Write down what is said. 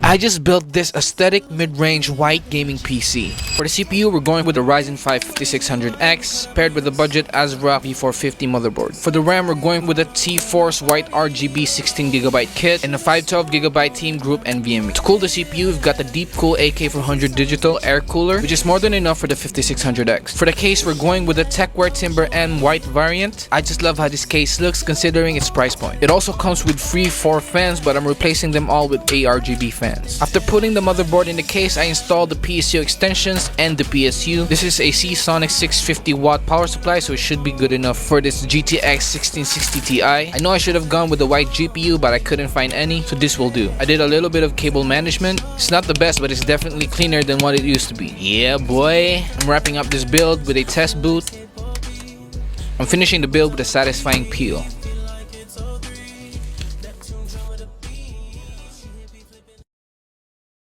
I just built this aesthetic mid-range white gaming PC. For the CPU, we're going with the Ryzen 5 5600X paired with the budget ASRock V450 motherboard. For the RAM, we're going with a T-Force white RGB 16GB kit and a 512GB Team Group NVMe. To cool the CPU, we've got the Deepcool AK400 digital air cooler, which is more than enough for the 5600X. For the case, we're going with the Tecware Timber M white variant. I just love how this case looks considering its price point. It also comes with free 4 fans, but I'm replacing them all with ARGB fans. After putting the motherboard in the case, I installed the PSU extensions and the PSU. This is a Seasonic 650 watt power supply, so it should be good enough for this GTX 1660 Ti. I know I should have gone with the white GPU, but I couldn't find any, so this will do. I did a little bit of cable management. It's not the best, but it's definitely cleaner than what it used to be. Yeah boy. I'm wrapping up this build with a test boot. I'm finishing the build with a satisfying peel.